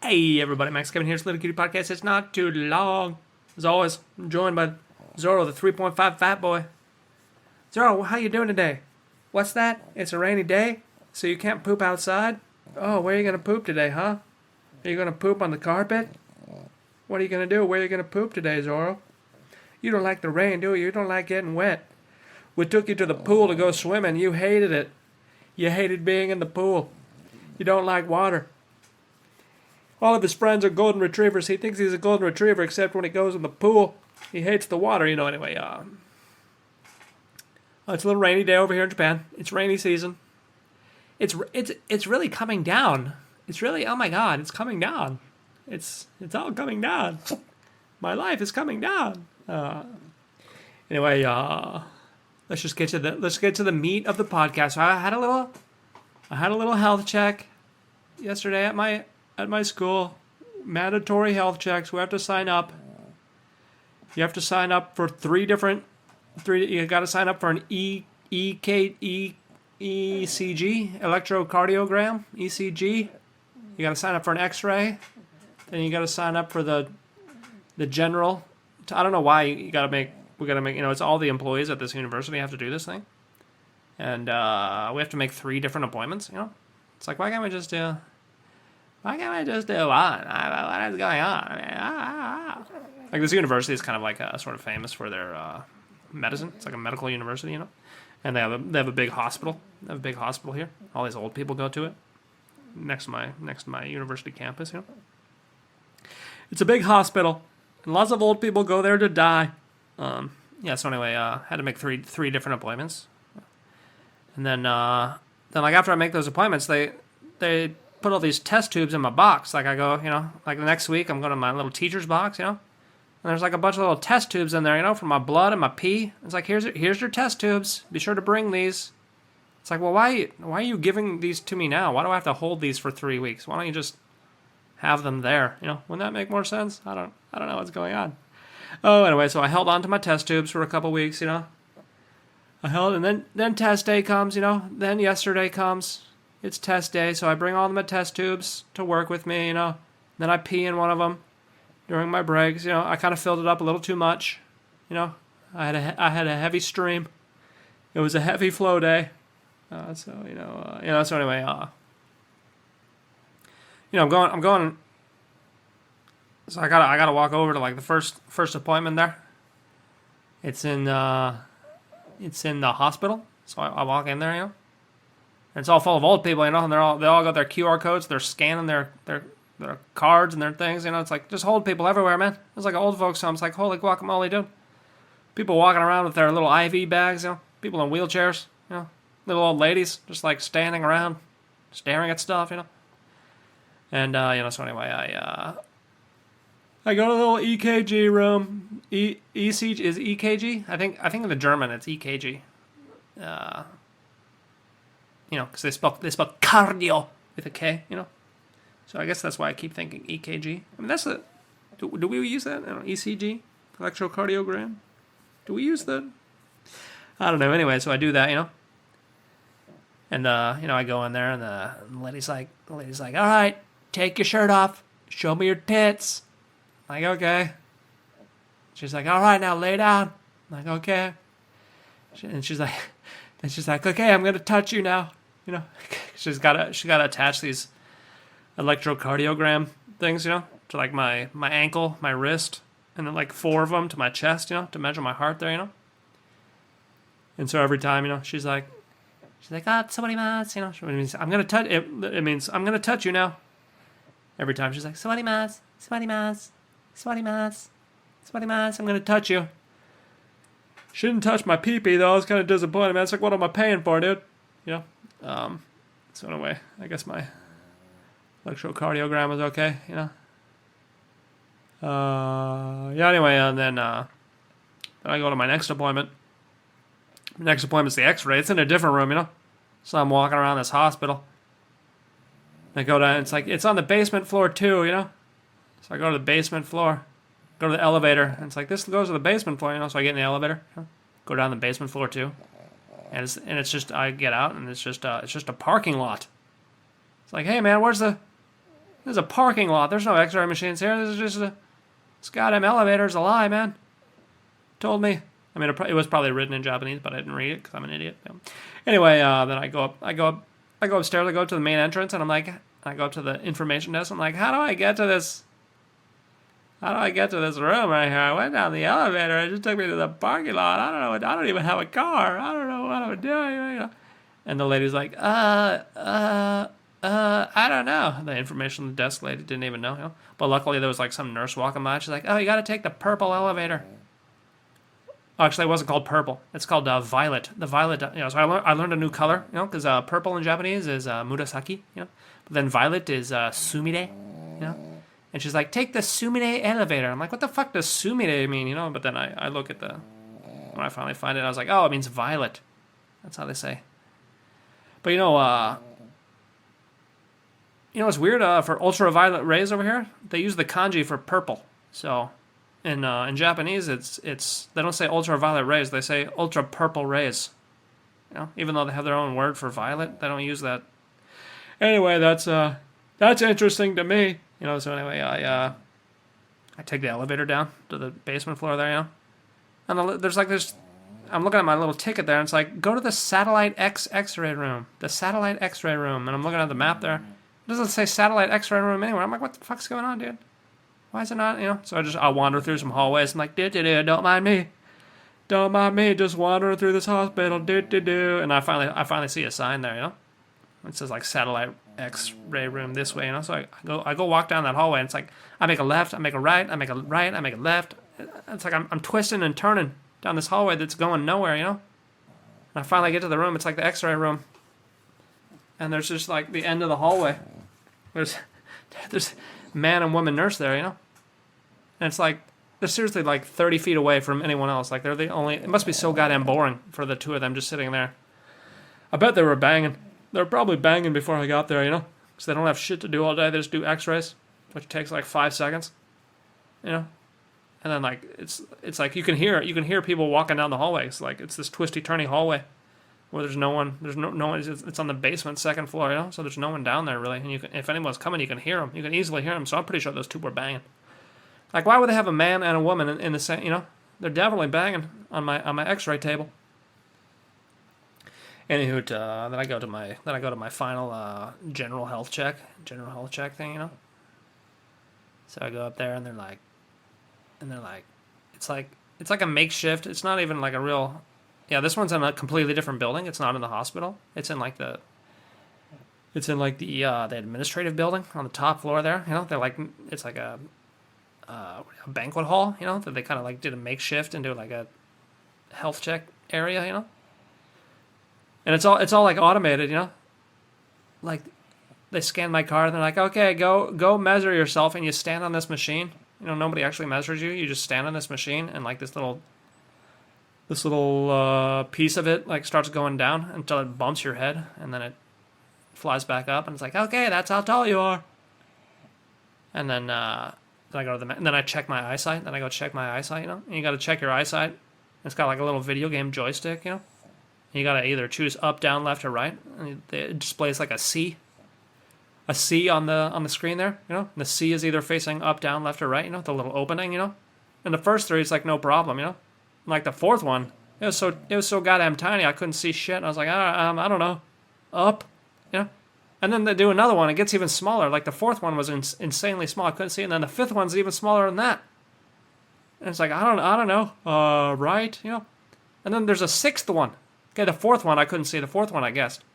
Hey everybody, Max Kevin here. It's Little Cutie Podcast. It's not too long. As always, I'm joined by Zorro, the 3.5 fat boy. Zorro, how you doing today? What's that? It's a rainy day, so you can't poop outside? Oh, where are you going to poop today, huh? Are you going to poop on the carpet? What are you going to do? Where are you going to poop today, Zorro? You don't like the rain, do you? You don't like getting wet. We took you to the pool to go swimming. You hated it. You hated being in the pool. You don't like water. All of his friends are golden retrievers. He thinks he's a golden retriever, except when he goes in the pool. He hates the water, anyway. It's a little rainy day over here in Japan. It's rainy season. It's really coming down. It's really, oh my god, it's coming down. It's all coming down. My life is coming down. Anyway, let's get to the meat of the podcast. So I had a little health check yesterday at my school. Mandatory health checks. We have to sign up. You have to sign up for three. You got to sign up for an ECG, electrocardiogram, ECG. You got to sign up for an X-ray. Then you got to sign up for the general. I don't know why we got to make. It's all the employees at this university have to do this thing, and we have to make 3 different appointments. It's like, why can't we just do? Why can't I just do one? What is going on? Like, this university is kind of like sort of famous for their medicine. It's like a medical university, And they have a big hospital. They have a big hospital here. All these old people go to it. Next to my university campus, It's a big hospital, and lots of old people go there to die. So anyway, had to make three different appointments, and then like after I make those appointments, they put all these test tubes in my box. Like I go, like the next week I'm going to my little teacher's box, and there's like a bunch of little test tubes in there, for my blood and my pee. It's like, here's your test tubes. Be sure to bring these. It's like, well, why are you giving these to me now? Why do I have to hold these for 3 weeks? Why don't you just have them there? Wouldn't that make more sense? I don't know what's going on. Oh, anyway, so I held on to my test tubes for a couple weeks, I held, and then test day comes, Then yesterday comes. It's test day, so I bring all my test tubes to work with me, Then I pee in one of them during my breaks, I kind of filled it up a little too much, I had a heavy stream. It was a heavy flow day. So anyway, I'm going. So I gotta walk over to like the first appointment there. It's in the hospital. So I walk in there, And it's all full of old people, and they all got their QR codes. They're scanning their cards and their things, It's like just old people everywhere, man. It's like an old folks home. It's like, holy guacamole, dude. People walking around with their little IV bags, People in wheelchairs, Little old ladies just like standing around, staring at stuff, And so anyway, I go to the little EKG room. ECG is EKG. I think in the German it's EKG. Because they spell cardio with a K. So I guess that's why I keep thinking EKG. I mean, that's the. Do we use that? ECG, electrocardiogram. Do we use that? I don't know. Anyway, so I do that. And I go in there, and the lady's like, all right, take your shirt off, show me your tits. I'm like, okay. She's like, all right, now lay down. I'm like, okay. And she's like, okay, I'm gonna touch you now. She's gotta attach these electrocardiogram things, to like my ankle, my wrist, and then like 4 of them to my chest, to measure my heart there, And so every time, she's like, somebody mas, it means I'm gonna touch. It means I'm gonna touch you now. Every time she's like, somebody mas, somebody mas, somebody mas, somebody mas, I'm gonna touch you. She didn't touch my pee-pee though. I was kind of disappointed, man. It's like, what am I paying for, dude? So anyway, I guess my electrocardiogram was okay, Anyway, and then I go to my next appointment. Next appointment's the X-ray. It's in a different room, So I'm walking around this hospital. I go down. It's like it's on the basement floor too, So I go to the basement floor, go to the elevator, and it's like this goes to the basement floor, So I get in the elevator, go down the basement floor too, and it's just I get out and it's just a parking lot. It's like, hey man, where's the There's a parking lot. There's no X-ray machines here. This is just this goddamn elevator's a lie, man. Told me. I mean, it was probably written in Japanese, but I didn't read it because I'm an idiot. Yeah. Anyway, then I go upstairs. I go up to the main entrance, and I go up to the information desk. I'm like, how do I get to this? How do I get to this room right here? I went down the elevator. It just took me to the parking lot. I don't know. I don't even have a car. I don't know what I'm doing. You know? And the lady's like, I don't know. The information desk lady didn't even know. You know? But luckily there was like some nurse walking by. She's like, oh, you got to take the purple elevator. Oh, actually, it wasn't called purple. It's called violet. The violet, you know. So I learned a new color, you know, because purple in Japanese is murasaki, you know. But then violet is sumire, you know. And she's like, take the sumire elevator. I'm like, what the fuck does sumire mean, you know? But then I look at when I finally find it, I was like, oh, it means violet. That's how they say. But you know what's weird? For ultraviolet rays over here, they use the kanji for purple. So in Japanese, it's they don't say ultraviolet rays, they say ultra purple rays. You know, even though they have their own word for violet, they don't use that. Anyway, that's interesting to me. You know, so anyway, I take the elevator down to the basement floor there, you know, and there's like this. I'm looking at my little ticket there, and it's like, go to the satellite X-ray room. The satellite X-ray room. And I'm looking at the map there. It doesn't say satellite X-ray room anywhere. I'm like, what the fuck's going on, dude? Why is it not, you know? So I'll wander through some hallways. I'm like, don't mind me. Don't mind me, just wandering through this hospital. And I finally see a sign there, you know? It says like satellite X-ray room this way, you know? So I go walk down that hallway, and it's like, I make a left, I make a right, I make a right, I make a left. It's like I'm twisting and turning down this hallway that's going nowhere, you know? And I finally get to the room. It's like the X-ray room. And there's just like the end of the hallway. There's man and woman nurse there, you know? And it's like, they're seriously like 30 feet away from anyone else. Like they're the only, it must be so goddamn boring for the two of them just sitting there. I bet they were banging. They were probably banging before I got there, you know? Because they don't have shit to do all day. They just do X-rays, which takes like 5 seconds, you know? And then like it's like you can hear people walking down the hallway. It's like it's this twisty turny hallway where there's no one. There's no one. It's on the basement, second floor, you know. So there's no one down there really. And if anyone's coming, you can hear them. You can easily hear them. So I'm pretty sure those two were banging. Like why would they have a man and a woman in the same? You know, they're definitely banging on my X-ray table. Anywho, then I go to my final general health check thing, you know. So I go up there and they're like, it's like a makeshift. It's not even like a real. Yeah, this one's in a completely different building. It's not in the hospital. It's in like the administrative building on the top floor there. You know, they're like it's like a banquet hall. You know, that they kind of like did a makeshift into like a health check area. You know, and it's all like automated. You know, like they scan my card and they're like, okay, go measure yourself, and you stand on this machine. You know, nobody actually measures you. You just stand on this machine, and like this little piece of it like starts going down until it bumps your head, and then it flies back up, and it's like, okay, that's how tall you are. And then I go to and then I check my eyesight. Then I go check my eyesight. You know, and you got to check your eyesight. It's got like a little video game joystick. You know, and you got to either choose up, down, left, or right. And it displays like a C on the screen there, you know? And the C is either facing up, down, left, or right, you know, the little opening, you know? And the first three, it's like no problem, you know? And like the fourth one, it was so goddamn tiny, I couldn't see shit. And I was like, I don't know, up, you know? And then they do another one, it gets even smaller. Like the fourth one was insanely small, I couldn't see. And then the fifth one's even smaller than that. And it's like, I don't know, right, you know? And then there's a sixth one. Okay, the fourth one, I couldn't see. The fourth one, I guessed.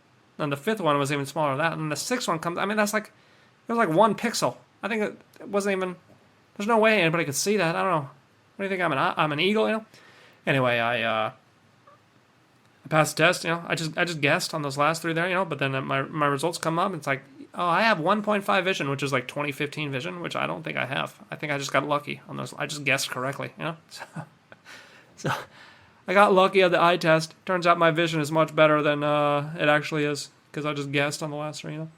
And the fifth one was even smaller than that. And the sixth one comes, I mean, that's like, it was like 1 pixel. I think it wasn't even, there's no way anybody could see that. I don't know. What do you think, I'm an eagle, you know? Anyway, I passed the test, you know? I just guessed on those last three there, you know? But then my results come up, and it's like, oh, I have 1.5 vision, which is like 2015 vision, which I don't think I have. I think I just got lucky on those. I just guessed correctly, you know? So I got lucky at the eye test. Turns out my vision is much better than it actually is, because I just guessed on the last three, you know.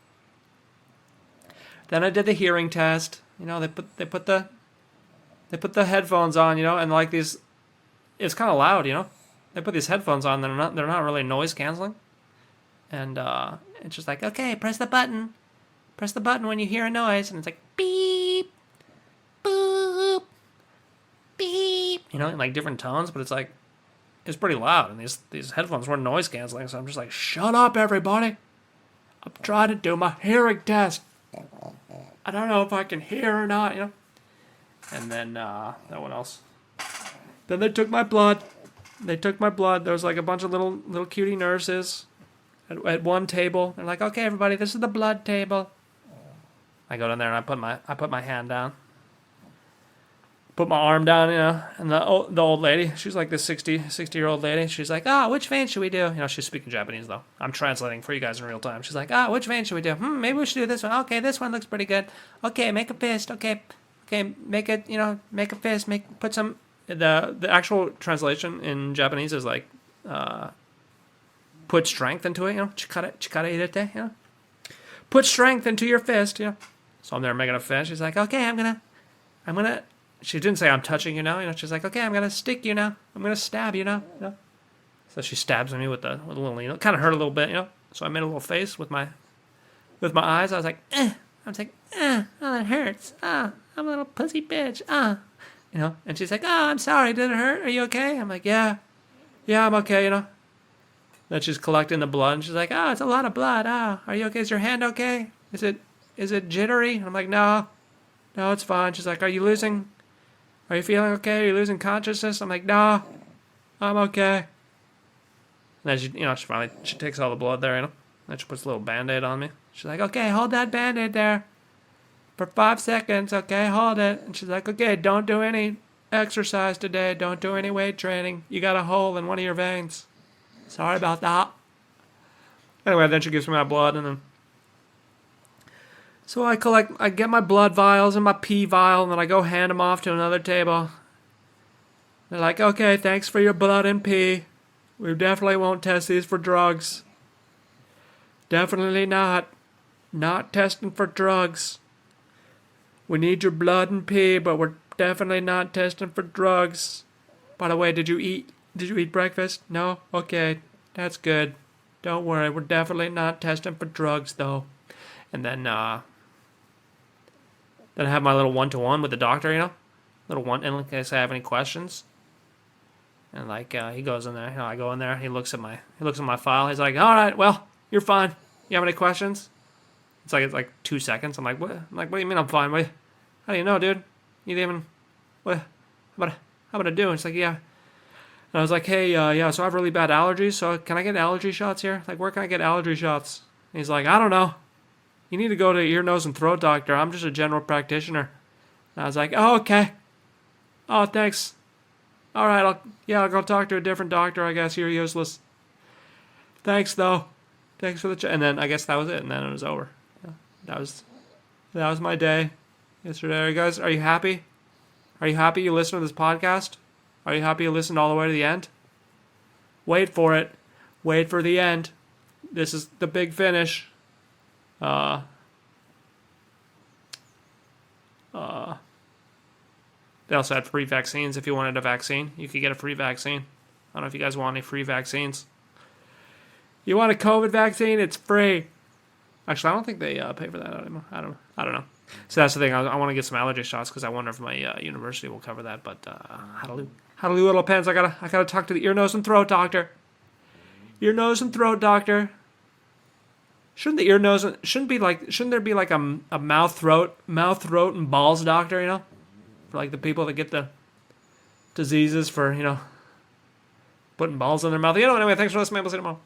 Then I did the hearing test. You know, they put the headphones on, you know, and like these, it's kind of loud, you know. They put these headphones on. They're not really noise canceling, and it's just like, okay, press the button press the button when you hear a noise, and it's like beep, boop, beep, you know, in like different tones, but it's like, it's pretty loud, and these headphones weren't noise canceling, so I'm just like, shut up, everybody. I'm trying to do my hearing test. I don't know if I can hear or not, you know. And then, what else? Then they took my blood. There was like a bunch of little cutie nurses at one table. They're like, okay, everybody, this is the blood table. I go down there and I put my hand down. Put my arm down, you know, and the old lady, she's like this 60-year-old lady. She's like, which vein should we do? You know, she's speaking Japanese, though. I'm translating for you guys in real time. She's like, which vein should we do? Maybe we should do this one. Okay, this one looks pretty good. Okay, make a fist. Okay, make it, you know, make a fist. Put some, the actual translation in Japanese is like, put strength into it, you know, chikara irete, you know. Put strength into your fist, you know. So I'm there making a fist. She's like, okay, I'm gonna, she didn't say I'm touching you now, you know. She's like, okay, I'm gonna stick you now. I'm gonna stab you now, you know. So she stabs me with a little needle. It kind of hurt a little bit, you know. So I made a little face with my eyes. I was like, I was like, oh, that hurts. I'm a little pussy bitch. You know. And she's like, I'm sorry. Did it hurt? Are you okay? I'm like, yeah, I'm okay, you know. Then she's collecting the blood, and she's like, it's a lot of blood. Are you okay? Is your hand okay? Is it jittery? And I'm like, no, it's fine. She's like, are you feeling okay? Are you losing consciousness? I'm like, no, I'm okay. And then she takes all the blood there, you know. Then she puts a little Band-Aid on me. She's like, okay, hold that Band-Aid there for 5 seconds, okay, hold it. And she's like, okay, don't do any exercise today. Don't do any weight training. You got a hole in one of your veins. Sorry about that. Anyway, then she gives me my blood, and then so I get my blood vials and my pee vial, and then I go hand them off to another table. They're like, okay, thanks for your blood and pee. We definitely won't test these for drugs. Definitely not. Not testing for drugs. We need your blood and pee, but we're definitely not testing for drugs. By the way, did you eat breakfast? No? Okay, that's good. Don't worry, we're definitely not testing for drugs, though. And then I have my little one-to-one with the doctor, you know? Little one, in case I have any questions. And like, he goes in there, you know, I go in there, he looks at my file, he's like, all right, well, you're fine. You have any questions? It's like 2 seconds. I'm like, what? What do you mean I'm fine? How do you know, dude? You didn't even, what? How about I do? It's like, yeah. And I was like, hey, yeah, so I have really bad allergies, so can I get allergy shots here? Like, where can I get allergy shots? And he's like, I don't know. You need to go to ear, nose, and throat doctor. I'm just a general practitioner. And I was like, oh, okay. Oh, thanks. All right, I'll go talk to a different doctor, I guess. You're useless. Thanks, though. Thanks for the and then I guess that was it, and then it was over. Yeah, that was my day yesterday. Are you happy? Are you happy you listened to this podcast? Are you happy you listened all the way to the end? Wait for it. Wait for the end. This is the big finish. They also had free vaccines. If you wanted a vaccine, you could get a free vaccine. I don't know if you guys want any free vaccines. You want a COVID vaccine? It's free. Actually, I don't think they pay for that anymore. I don't know. So that's the thing. I want to get some allergy shots because I wonder if my university will cover that. But how to do little pens? I gotta talk to the ear, nose, and throat doctor. Ear, nose, and throat doctor. Shouldn't there be like a mouth, throat, and balls doctor? You know, for like the people that get the diseases for, you know, putting balls in their mouth. You know. Anyway, thanks for listening. We'll see you tomorrow.